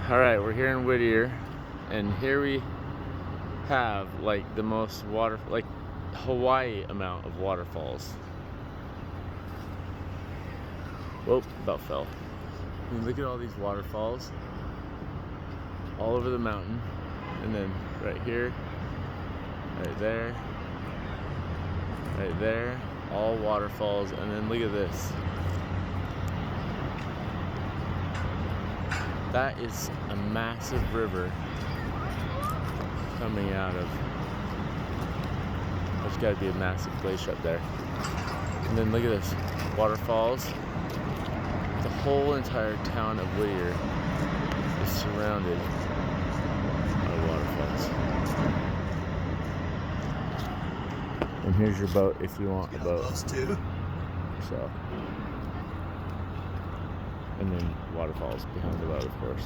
All right, we're here in Whittier, and here we have like the most like Hawaii amount of waterfalls. Whoa, about fell. I mean, look at all these waterfalls all over the mountain, and then right here, right there, all waterfalls, and then look at this. That is a massive river coming out of, there's got to be a massive glacier up there. And then look at this, waterfalls. The whole entire town of Whittier is surrounded by waterfalls. And here's your boat if you want a boat. So, and then waterfalls behind the boat, of course.